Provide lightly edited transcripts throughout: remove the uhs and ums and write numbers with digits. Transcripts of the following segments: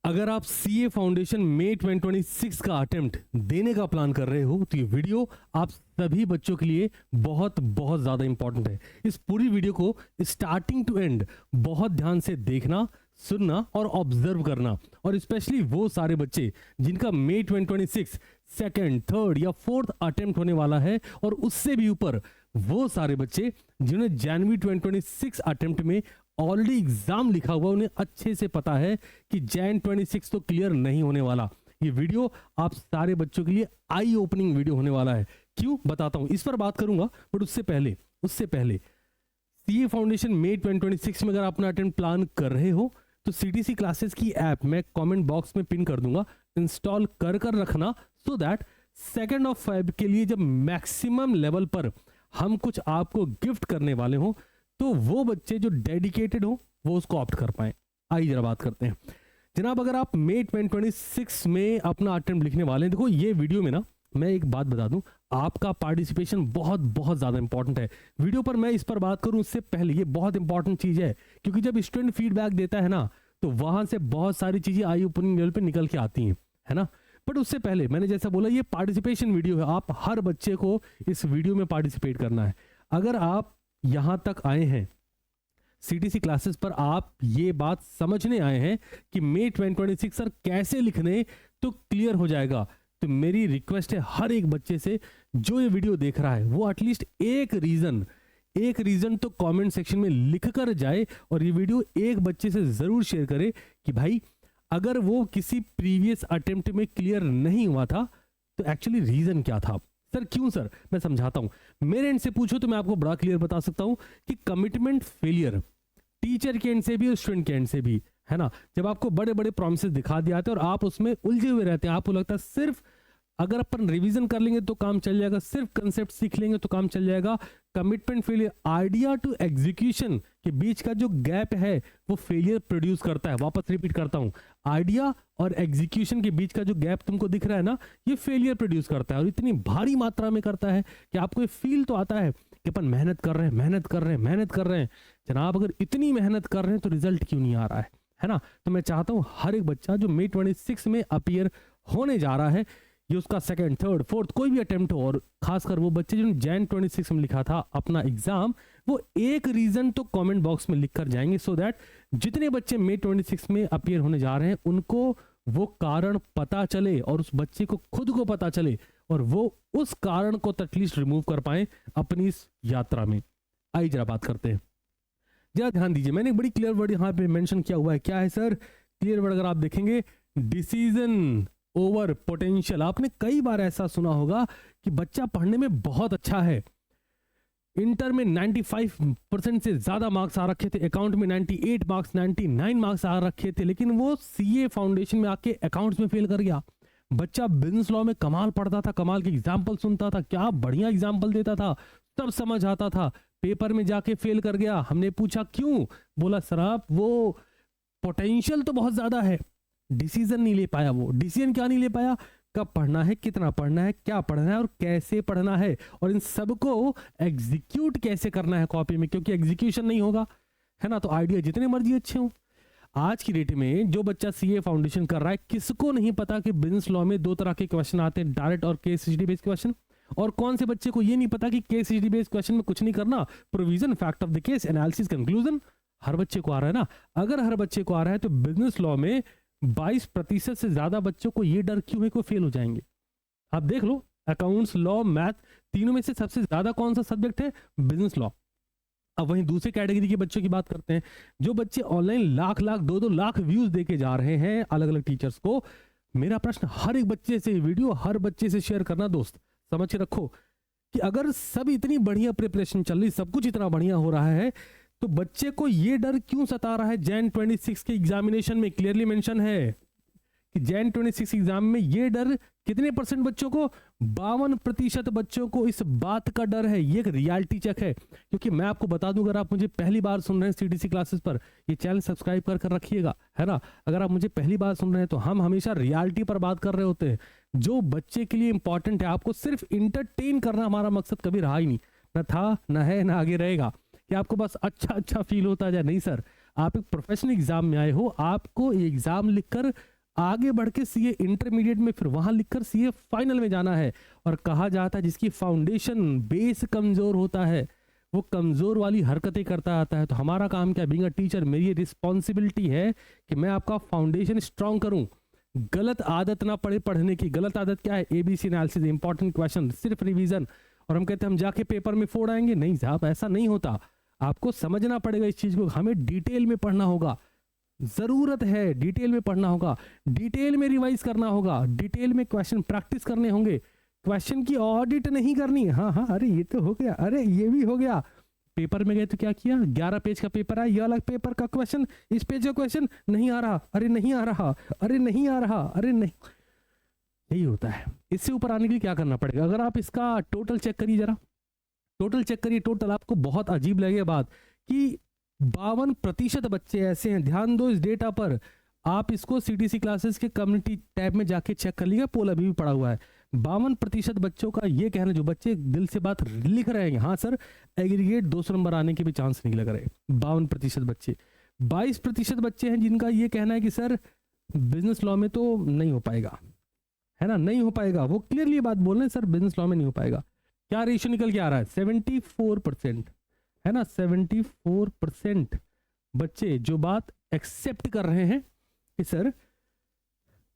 अगर आप CA foundation मई 2026 का अटेम्प्ट देने का प्लान कर रहे हो तो ये वीडियो आप सभी बच्चों के लिए बहुत बहुत ज़्यादा इंपॉर्टेंट है। इस पूरी वीडियो को स्टार्टिंग टू एंड बहुत ध्यान से देखना, सुनना और ऑब्जर्व करना, और स्पेशली वो सारे बच्चे जिनका मई 2026 सेकंड, थर्ड या फोर्थ अटेम्प्ट होने वाला है, और उससे भी ऊपर वो सारे बच्चे जिन्होंने जनवरी 2026 अटेम्प्ट में ऑलरेडी एग्जाम लिखा हुआ, उन्हें अच्छे से पता है कि जैन 26 तो क्लियर नहीं होने वाला। ये वीडियो आप सारे बच्चों के लिए आई ओपनिंग वीडियो होने वाला है। क्यों बताता हूं, इस पर बात करूंगा, बट उससे पहले सीए फाउंडेशन मई 2026 में अगर आप अपना अटेम्प्ट प्लान कर रहे हो तो सीटीसी क्लासेस की ऐप मैं कमेंट बॉक्स में पिन कर दूंगा, इंस्टॉल कर रखना, सो दैट 2 फेब के लिए जब मैक्सिमम लेवल पर हम कुछ आपको गिफ्ट करने वाले हो तो वो बच्चे जो डेडिकेटेड हो वो उसको ऑप्ट कर पाए। आइए जरा बात करते हैं। जनाब, अगर आप मई 2026 में अपना अटेम्प्ट लिखने वाले हैं, देखो ये वीडियो में ना मैं एक बात बता दूं, आपका पार्टिसिपेशन बहुत बहुत ज्यादा इंपॉर्टेंट है। वीडियो पर मैं इस पर बात करूं उससे पहले ये बहुत इंपॉर्टेंट चीज है, क्योंकि जब स्टूडेंट फीडबैक देता है ना तो वहां से बहुत सारी चीजें आई ओपनिंग लेवल पे निकल के आती हैं, है ना। बट उससे पहले मैंने जैसा बोला, ये पार्टिसिपेशन वीडियो है, आप हर बच्चे को इस वीडियो में पार्टिसिपेट करना है। अगर आप यहां तक आए हैं सीटीसी क्लासेस पर, आप ये बात समझने आए हैं कि मई 2026 सर कैसे लिखने तो क्लियर हो जाएगा, तो मेरी रिक्वेस्ट है हर एक बच्चे से जो ये वीडियो देख रहा है वो एटलीस्ट एक रीजन तो कमेंट सेक्शन में लिख कर जाए, और ये वीडियो एक बच्चे से जरूर शेयर करे कि भाई अगर वो किसी प्रीवियस अटेम्प्ट में क्लियर नहीं हुआ था तो एक्चुअली रीजन क्या था। सर क्यों सर, मैं समझाता हूं। मेरे एंड से पूछो तो मैं आपको बड़ा क्लियर बता सकता हूं कि कमिटमेंट फेलियर टीचर के एंड से भी और स्टूडेंट के एंड से भी, है ना। जब आपको बड़े बड़े प्रॉमिसेस दिखा दिए जाते हैं और आप उसमें उलझे हुए रहते हैं, आपको लगता है सिर्फ अगर अपन रिवीजन कर लेंगे तो काम चल जाएगा, सिर्फ कंसेप्ट सीख लेंगे तो काम चल जाएगा। Commitment failure, idea to execution के बीच का जो गैप है वो फेलियर प्रोड्यूस करता है। वापस रिपीट करता हूं, आइडिया और एग्जीक्यूशन के बीच का जो गैप तुमको दिख रहा है ना, ये फेलियर प्रोड्यूस करता है, और इतनी भारी मात्रा में करता है कि आपको ये फील तो आता है कि अपन मेहनत कर रहे हैं। जनाब, अगर इतनी मेहनत कर रहे हैं तो रिजल्ट क्यों नहीं आ रहा है ना। तो मैं चाहता हूं हर एक बच्चा जो मई 26 में अपीयर होने जा रहा है, ये उसका सेकंड, थर्ड, फोर्थ कोई भी अटेम्प्ट हो, और खासकर वो बच्चे जिन्होंने जैन 26 में लिखा था अपना एग्जाम, वो एक रीजन तो कमेंट बॉक्स में लिखकर जाएंगे, सो दैट जितने बच्चे मई 26 में अपीयर होने जा रहे हैं उनको वो कारण पता चले, और उस बच्चे को खुद को पता चले, और वो उस कारण को एटलीस्ट रिमूव कर पाए अपनी इस यात्रा में। आइए जरा बात करते हैं। जरा ध्यान दीजिए, मैंने एक बड़ी क्लियर वर्ड यहाँ पे मेंशन किया हुआ है। क्या है सर क्लियर वर्ड? अगर आप देखेंगे, डिसीजन ओवर पोटेंशियल। आपने कई बार ऐसा सुना होगा कि बच्चा पढ़ने में बहुत अच्छा है, इंटर में 95% से ज्यादा मार्क्स आ रखे थे, अकाउंट में 98 मार्क्स, 99 मार्क्स आ रखे थे, लेकिन वो सीए फाउंडेशन में आके अकाउंट्स में फेल कर गया। बच्चा बिजनेस लॉ में कमाल पढ़ता था, कमाल के एग्जाम्पल सुनता था, क्या बढ़िया एग्जाम्पल देता था, सब समझ आता था, पेपर में जाके फेल कर गया। हमने पूछा क्यों, बोला सर आप वो पोटेंशियल तो बहुत ज्यादा है, डिसीजन नहीं ले पाया। वो डिसीजन क्या नहीं ले पाया, कब पढ़ना है, कितना पढ़ना है, क्या पढ़ना है और कैसे पढ़ना है, और इन सबको एग्जीक्यूट कैसे करना है कॉपी में, क्योंकि एग्जीक्यूशन नहीं होगा, है ना। तो आइडिया जितने मर्जी अच्छे हो, आज की डेट में जो बच्चा सीए फाउंडेशन कर रहा है, किसको नहीं पता कि बिजनेस लॉ में 2 तरह के क्वेश्चन आते हैं, डायरेक्ट और केस स्टडी बेस्ड क्वेश्चन। और कौन से बच्चे को ये नहीं पता कि केस स्टडी बेस्ड क्वेश्चन में कुछ नहीं करना, provision, fact of the case, analysis, conclusion, हर बच्चे को आ रहा है ना। अगर हर बच्चे को आ रहा है तो बिजनेस लॉ में 22% से ज्यादा बच्चों को ये डर क्यों है कि वो फेल हो जाएंगे। आप देख लो, अकाउंट्स, लॉ, मैथ, तीनों में से सबसे ज्यादा कौन सा सब्जेक्ट है? Business law. अब वहीं दूसरे कैटेगरी के बच्चों की बात करते हैं, जो बच्चे ऑनलाइन लाख 2-2 लाख व्यूज देके जा रहे हैं अलग अलग टीचर्स को। मेरा प्रश्न हर एक बच्चे से, वीडियो हर बच्चे से शेयर करना। दोस्त समझ के रखो कि अगर सब इतनी बढ़िया प्रिपरेशन चल रही, सब कुछ इतना बढ़िया हो रहा है, तो बच्चे को ये डर क्यों सता रहा है? जैन 26 के एग्जामिनेशन में क्लियरली मेंशन है कि जैन 26 एग्जाम में ये डर कितने % बच्चों को? 52% बच्चों को इस बात का डर है। ये एक रियलिटी चेक है, क्योंकि मैं आपको बता दूं, अगर आप मुझे पहली बार सुन रहे हैं सीटीसी क्लासेस पर, ये चैनल सब्सक्राइब कर रखिएगा, है ना। अगर आप मुझे पहली बार सुन रहे हैं तो हम हमेशा रियलिटी पर बात कर रहे होते हैं, जो बच्चे के लिए इंपॉर्टेंट है। आपको सिर्फ इंटरटेन करना हमारा मकसद कभी रहा ही नहीं, न था, न है, न आगे रहेगा, कि आपको बस अच्छा फील होता जाए। नहीं सर, आप एक प्रोफेशनल एग्जाम में आए हो, आपको एग्जाम लिखकर आगे बढ़ के सीए इंटरमीडिएट में, फिर वहां लिखकर सीए फाइनल में जाना है। और कहा जाता है जिसकी फाउंडेशन बेस कमजोर होता है वो कमजोर वाली हरकतें करता आता है। तो हमारा काम क्या, बीइंग अ टीचर मेरी रिस्पॉन्सिबिलिटी है कि मैं आपका फाउंडेशन स्ट्रांग करूं, गलत आदत ना पड़े पढ़ने की। गलत आदत क्या है, एबीसी एनालिसिस, इंपॉर्टेंट क्वेश्चन, सिर्फ रिवीजन, और हम कहते हैं हम जाके पेपर में फोड़ आएंगे। नहीं साहब, ऐसा नहीं होता। आपको समझना पड़ेगा इस चीज को, हमें डिटेल में पढ़ना होगा, जरूरत है डिटेल में पढ़ना होगा, डिटेल में रिवाइज करना होगा, डिटेल में क्वेश्चन प्रैक्टिस करने होंगे, क्वेश्चन की ऑडिट नहीं करनी। हाँ हाँ, अरे ये तो हो गया, अरे ये भी हो गया। पेपर में गए तो क्या किया, 11 पेज का पेपर है, ये अलग पेपर का क्वेश्चन, इस पेज का क्वेश्चन नहीं आ रहा, अरे नहीं आ रहा, अरे नहीं आ रहा, अरे नहीं। यही होता है। इससे ऊपर आने के लिए क्या करना पड़ेगा, अगर आप इसका टोटल चेक करिए, जरा टोटल चेक करिए। टोटल आपको बहुत अजीब लगेगा बात कि 52% बच्चे ऐसे हैं, ध्यान दो इस डेटा पर। आप इसको सीटीसी क्लासेस के कम्युनिटी टैब में जाके चेक कर लीजिएगा, पोल अभी भी पड़ा हुआ है। 52% बच्चों का ये कहना, जो बच्चे दिल से बात लिख रहे हैं, हाँ सर एग्रीगेट 200 नंबर आने के भी चांस नहीं लग रहे, 52% बच्चे। 22% बच्चे हैं जिनका ये कहना है कि सर बिजनेस लॉ में तो नहीं हो पाएगा, है ना, नहीं हो पाएगा। वो क्लियरली बात बोल रहे हैं, सर बिजनेस लॉ में नहीं हो पाएगा। क्या रेशियो निकल के आ रहा है, 74%, है ना, 74% बच्चे जो बात एक्सेप्ट कर रहे हैं कि सर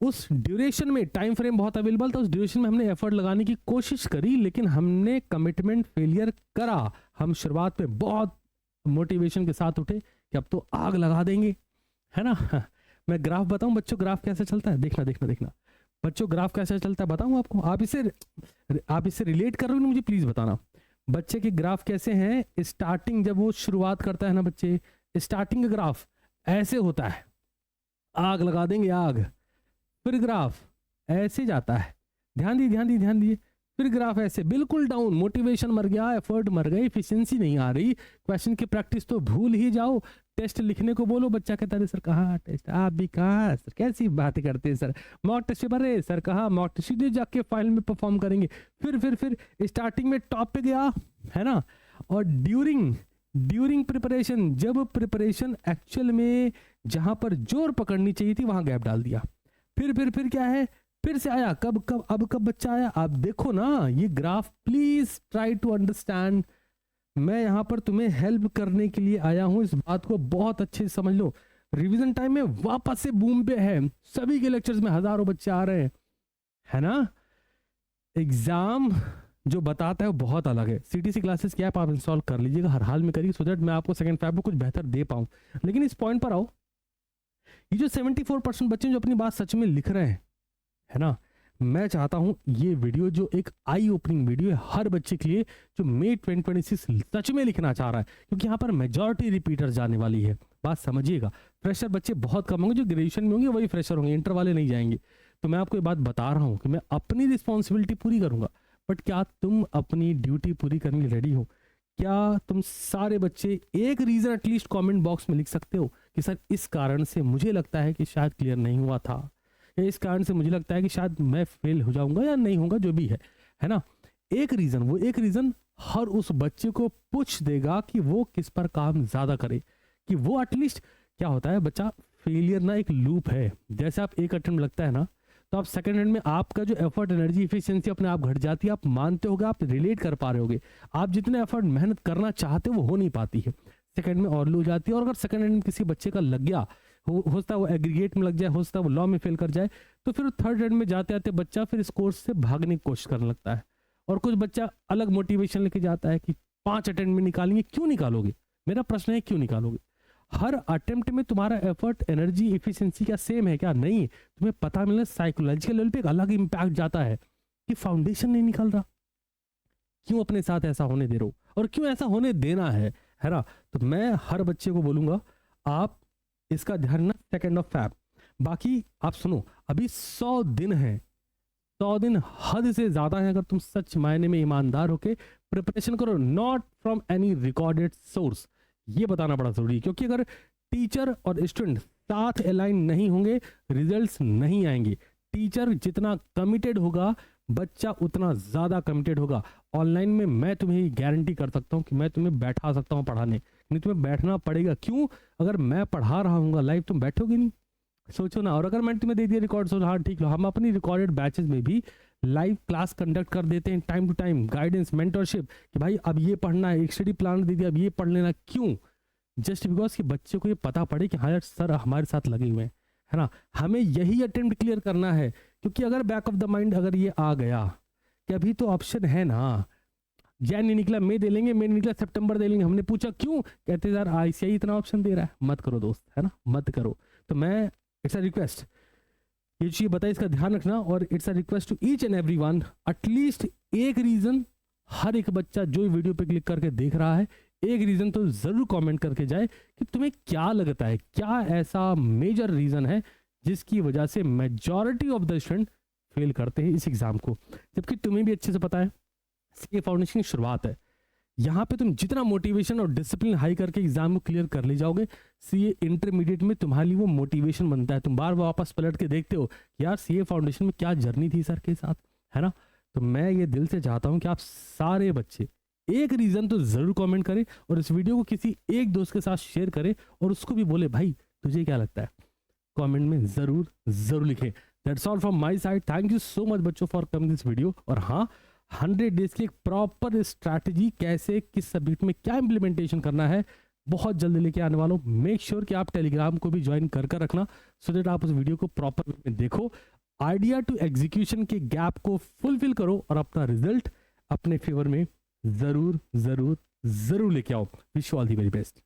उस ड्यूरेशन में, टाइम फ्रेम बहुत अवेलेबल था, उस ड्यूरेशन में हमने एफर्ट लगाने की कोशिश करी, लेकिन हमने कमिटमेंट फेलियर करा। हम शुरुआत में बहुत मोटिवेशन के साथ उठे कि अब तो आग लगा देंगे, है ना। मैं ग्राफ बताऊं बच्चों, ग्राफ कैसे चलता है, देखना देखना देखना बच्चों, ग्राफ कैसे चलता है बताऊं आपको। आप इसे रिलेट कर रहे हो ना, मुझे प्लीज बताना बच्चे के ग्राफ कैसे हैं। स्टार्टिंग जब वो शुरुआत करता है ना बच्चे, स्टार्टिंग का ग्राफ ऐसे होता है, आग लगा देंगे आग। फिर ग्राफ ऐसे जाता है, ध्यान दिए ध्यान दिए ध्यान दिए। फिर ग्राफ ऐसे बिल्कुल डाउन, मोटिवेशन मर गया, एफर्ट मर गई, एफिशिएंसी नहीं आ रही, क्वेश्चन की प्रैक्टिस तो भूल ही जाओ। टेस्ट लिखने को बोलो, बच्चा कहता है सर कहाँ टेस्ट, आप भी कहाँ सर, कैसी बातें करते हैं सर, मॉक टेस्ट पेपर है सर, कहाँ मॉक टेस्ट, सीधे जाके फाइल में परफॉर्म करेंगे। फिर स्टार्टिंग में टॉप पे गया, है ना, और ड्यूरिंग प्रिपरेशन, जब प्रिपरेशन एक्चुअल में जहां पर जोर पकड़नी चाहिए थी वहां गैप डाल दिया। फिर क्या है, फिर से आया, कब बच्चा आया। आप देखो ना ये graph, please try to understand. मैं यहां पर तुम्हें हेल्प करने के लिए आया हूं, इस बात को बहुत अच्छे से समझ लो। रिवीजन टाइम में वापस से बूम पे है, सभी के लेक्चर्स में हजारों बच्चे आ रहे हैं, है ना। एग्जाम जो बताता है वो बहुत अलग है। सीटीसी क्लासेस की ऐप आप इंस्टॉल कर लीजिएगा, हर हाल में करिए, सो दैट मैं आपको सेकंड फैब को कुछ बेहतर दे पाऊं। लेकिन इस पॉइंट पर आओ, ये जो 74% बच्चे जो अपनी बात सच में लिख रहे हैं, है ना, मैं चाहता हूं ये वीडियो जो एक आई ओपनिंग वीडियो है हर बच्चे के लिए जो मई 2026 सच में लिखना चाह रहा है, क्योंकि यहाँ पर मेजॉरिटी रिपीटर जाने वाली है। बात समझिएगा, फ्रेशर बच्चे बहुत कम होंगे, जो ग्रेजुएशन में होंगे वही फ्रेशर होंगे, इंटर वाले नहीं जाएंगे। तो मैं आपको ये बात बता रहा हूँ कि मैं अपनी रिस्पॉन्सिबिलिटी पूरी करूंगा, बट क्या तुम अपनी ड्यूटी पूरी करने के लिए रेडी हो? क्या तुम सारे बच्चे एक रीजन एटलीस्ट कमेंट बॉक्स में लिख सकते हो कि सर इस कारण से मुझे लगता है कि शायद क्लियर नहीं हुआ था, या इस कारण से मुझे लगता है कि शायद मैं फेल हो जाऊंगा या नहीं होगा, जो भी है ना। एक रीजन, वो एक रीजन हर उस बच्चे को पूछ देगा कि वो किस पर काम ज्यादा करे, कि वो एटलीस्ट क्या होता है बच्चा, फेलियर ना एक लूप है। जैसे आप एक अटेम्प्ट लगता है ना, तो आप सेकंड हैंड में आपका जो एफर्ट, एनर्जी, एफिशिएंसी अपने आप घट जाती है। आप मानते होगे, आप रिलेट कर पा रहे होगे, आप जितने एफर्ट मेहनत करना चाहते हो वो हो नहीं पाती है, सेकंड में और लो जाती है। और अगर सेकंड हैंड में किसी बच्चे का लग गया, हो सकता है वो एग्रीगेट में लग जाए, हो सकता है वो लॉ में फेल कर जाए, तो फिर थर्ड हैंड में जाते आते बच्चा फिर इस कोर्स से भागने की कोशिश करने लगता है। और कुछ बच्चा अलग मोटिवेशन लेके जाता है कि 5 अटेम्प्ट में निकालेंगे। क्यों निकालोगे? मेरा प्रश्न है क्यों निकालोगे? हर अटेम्प्ट में तुम्हारा एफर्ट, एनर्जी, एफिशिएंसी क्या सेम है क्या? नहीं। तुम्हें पता मिलना साइकोलॉजिकल लेवल पे एक अलग इंपैक्ट जाता है कि फाउंडेशन नहीं निकल रहा, क्यों अपने साथ ऐसा होने दे रहे हो, और क्यों ऐसा होने देना है ना। तो मैं हर बच्चे को बोलूंगा आप इसका ध्यान रखना, सेकेंड ऑफ फैब। बाकी आप सुनो, अभी 100 दिन है, 100 दिन हद से ज्यादा है। अगर तुम सच मायने में ईमानदार होके प्रिपरेशन करो, not from any recorded source, ये बताना बड़ा जरूरी है। क्योंकि अगर टीचर और स्टूडेंट साथ अलाइन नहीं होंगे, रिजल्ट्स नहीं आएंगे। टीचर जितना कमिटेड होगा, बच्चा उतना ज्यादा कमिटेड होगा। ऑनलाइन में मैं तुम्हें गारंटी कर सकता हूं कि मैं तुम्हें बैठा सकता हूं पढ़ाने, नहीं तुम्हें बैठना पड़ेगा। क्यों? अगर मैं पढ़ा रहा हूँ लाइव, तुम बैठोगे नहीं, सोचो ना। और अगर मैंने तुम्हें दे दिया रिकॉर्ड, सो हाँ ठीक लो, हम अपनी रिकॉर्डेड बैचेस में भी लाइव क्लास कंडक्ट कर देते हैं time to time, guidance, mentorship, कि भाई अब ये पढ़ना है, एक स्टडी प्लान दे दिया, अब ये पढ़ लेना। क्यों? जस्ट बिकॉज कि बच्चे को ये पता पड़े कि हाँ यार सर हमारे साथ लगे हुए हैं, है ना। हमें यही अटेम्प्ट क्लियर करना है, क्योंकि अगर बैक ऑफ द माइंड अगर ये आ गया कि अभी तो ऑप्शन है ना, जैन नहीं निकला मई दे लेंगे, मई नहीं निकला सितंबर दे लेंगे, हमने पूछा क्यों, कहते यार आईसीआई इतना ऑप्शन दे रहा है। मत करो दोस्त, है ना, मत करो। तो मैं, इट्स अ रिक्वेस्ट, ये चीज बताइए, इसका ध्यान रखना। और it's a request to each and every one, at least एक रीजन, हर एक बच्चा जो वीडियो पे क्लिक करके देख रहा है, एक रीजन तो जरूर कमेंट करके जाए कि तुम्हें क्या लगता है, क्या ऐसा मेजर रीजन है जिसकी वजह से majority of the student fail करते हैं इस एग्जाम को। जबकि तुम्हें भी अच्छे से पता है सीए फाउंडेशन की शुरुआत है, यहाँ पे तुम जितना मोटिवेशन और डिसिप्लिन हाई करके एग्जाम को क्लियर कर ले जाओगे, सीए इंटरमीडिएट में तुम्हारे लिए वो मोटिवेशन बनता है। तुम बार बार वापस पलट के देखते हो यार सीए फाउंडेशन में क्या जर्नी थी सर के साथ, है ना। तो मैं ये दिल से चाहता हूँ कि आप सारे बच्चे एक रीजन तो जरूर कमेंट करें, और इस वीडियो को किसी एक दोस्त के साथ शेयर करें, और उसको भी बोले भाई तुझे क्या लगता है, कमेंट में जरूर जरूर लिखें। That's all from my side, thank you so much बच्चों फॉर कमिंग दिस वीडियो। और हाँ, 100 डेज की एक प्रॉपर स्ट्रैटेजी, कैसे किस सब्जेक्ट में क्या इंप्लीमेंटेशन करना है, बहुत जल्दी लेके आने वाला हूँ। मेक श्योर कि आप टेलीग्राम को भी ज्वाइन कर रखना, सो दैट आप उस वीडियो को प्रॉपर में देखो, आइडिया टू एग्जीक्यूशन के गैप को फुलफिल करो, और अपना रिजल्ट अपने फेवर में जरूर जरूर जरूर लेके आओ। Wish you all the very best.